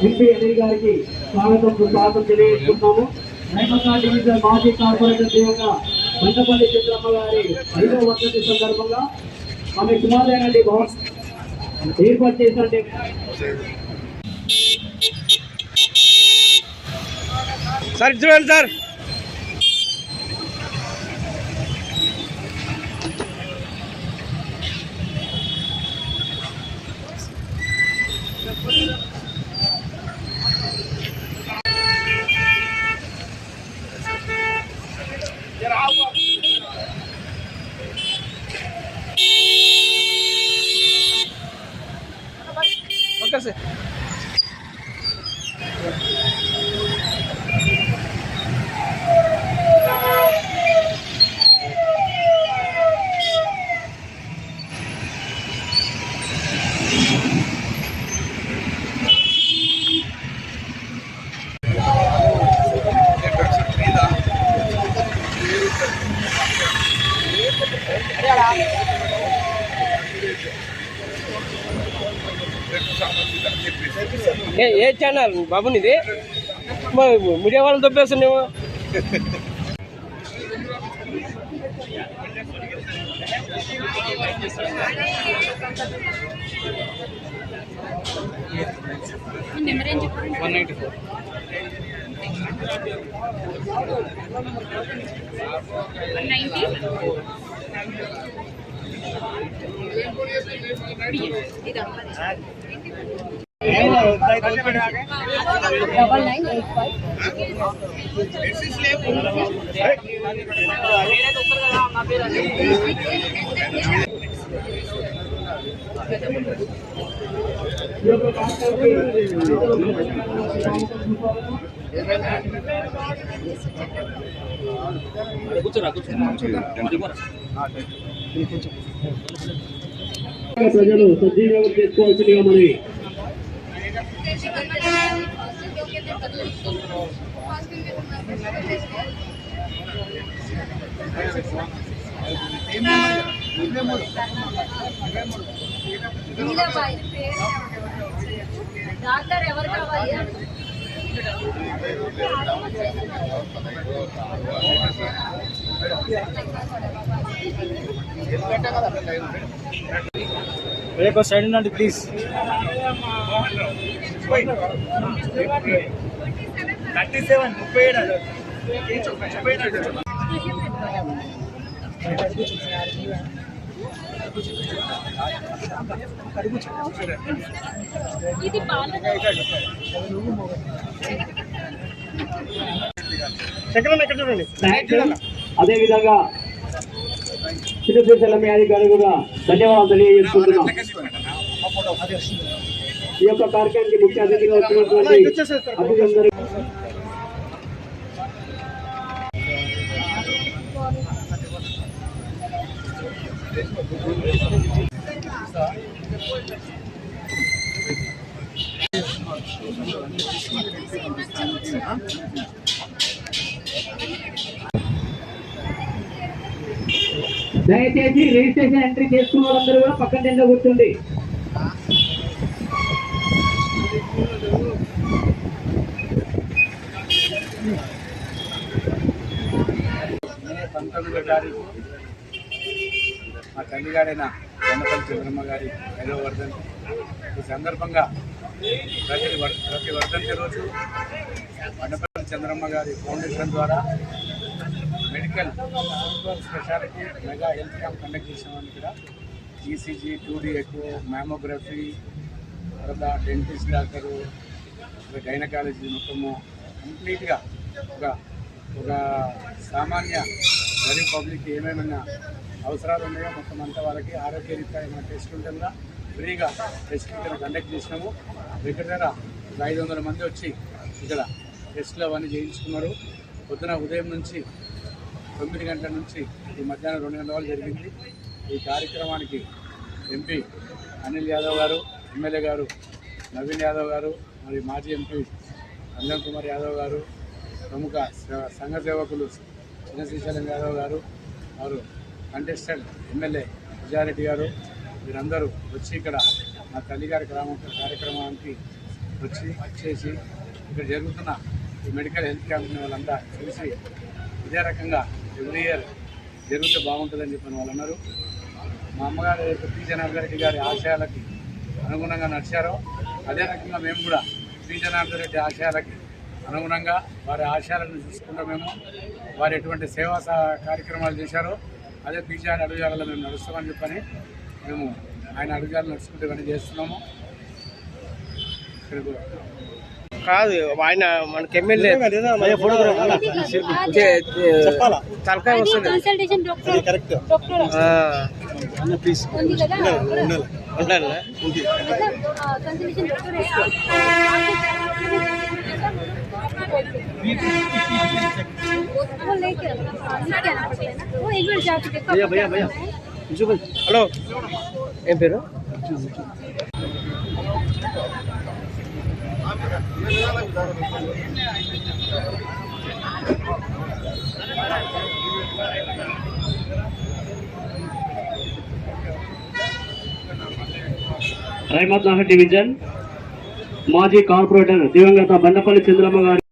MP Anil గారికి స్వాగతం తెలియజేస్తున్నాము. రైమకాల్ డివిజన్ మాజీ కార్పొరేటర్ దివంగా బండపల్లి చంద్రమ్మ గారి 5వ వర్ధంతి సందర్భంగా ఆమె కుమారుడైనటువంటి ఏర్పాటు చేసినటువంటి సార్ చూడండి సార్. Okay sir. ఏ ఛానల్ బాబు నీది? మీడియా వాళ్ళు దొబ్బేస్తున్నావు. ప్రజలు సజీవంగా చేసుకోవాల్సిందిగా మనవి. డాక్టర్ ఎవరు కావాలి? సైడ్ ఉండండి ప్లీజ్. 37 అదే విధంగా చిన్నశ్రీ అధికారి కూడా ధన్యవాదాలు తెలియజేసుకుంటున్నాం. ఈ యొక్క కార్యక్రమానికి ముఖ్య అతిథిగా వచ్చినటువంటి అతిథులందరూ దయచేసి రిజిస్ట్రేషన్ ఎంట్రీ చేసుకున్న వాళ్ళందరూ కూడా పక్కన ఎండ కూర్చోండి. మా తల్లిగారైన బండపల్లి చంద్రమ్మ గారి 5వ వర్ధంతి ఈ సందర్భంగా ప్రతి వర్ధంతి రోజు బండపల్లి చంద్రమ్మ గారి ఫౌండేషన్ ద్వారా medical speciality mega health camp conduct చేసామని ఇక్కడ ఈసీజీ 2D ఎకో మ్యామోగ్రఫీ తర్వాత డెంటిస్ట్ డాక్టరు గైనకాలజీ మొత్తము కంప్లీట్గా ఒక సామాన్య గరీబ్ పబ్లిక్ ఏమేమైనా అవసరాలు ఉన్నాయో మొత్తం అంతా వాళ్ళకి ఆరోగ్యరీత్యా ఏమైనా టెస్ట్ ఉంటే కూడా ఫ్రీగా టెస్ట్ ఇక్కడ కండక్ట్ చేసినాము. దగ్గర 500 మంది వచ్చి ఇక్కడ టెస్టులు అవన్నీ చేయించుకున్నారు. పొద్దున ఉదయం నుంచి 9 గంటల నుంచి ఈ మధ్యాహ్నం 2 గంటల వరకు జరిగింది. ఈ కార్యక్రమానికి ఎంపీ అనిల్ యాదవ్ గారు, ఎమ్మెల్యే గారు నవీన్ యాదవ్ గారు, మరి మాజీ ఎంపీ రంజన్ కుమార్ యాదవ్ గారు, ప్రముఖ సంఘ సేవకులు చిన్నశ్రీశైలం యాదవ్ గారు, వారు కంటెస్టెడ్ ఎమ్మెల్యే విజయారెడ్డి గారు, వీరందరూ వచ్చి ఇక్కడ మా తల్లిగారి కార్యక్రమానికి వచ్చేసి ఇక్కడ జరుగుతున్న ఈ మెడికల్ హెల్త్ క్యాంప్ని వాళ్ళంతా చూసి ఇదే రకంగా ఎవ్రీ ఇయర్ జరిగితే బాగుంటుందని చెప్పిన వాళ్ళు అన్నారు. మా అమ్మగారు పి జనార్దన్ రెడ్డి గారి ఆశయాలకి అనుగుణంగా నడిచారో అదే రకంగా మేము కూడా పి జనార్దన్ రెడ్డి ఆశయాలకి అనుగుణంగా వారి ఆశయాలను చూసుకుంటూ మేము వారు ఎటువంటి సేవా కార్యక్రమాలు చేశారో అదే పీజీఆర్ అడుగుజాడలో మేము నడుస్తామని చెప్పని మేము ఆయన అడుగుజాడలు నడుచుకుంటూ ఇవన్నీ చేస్తున్నాము. కాదు ఆయన మనకి ఎమ్మెల్యే తలకాయ వస్తుంది హలో ఏం పేరు? రైమత్ నగర్ డివిజన్ మాజీ కార్పొరేటర్ దివంగత బండపల్లి చంద్రమ్మ గారి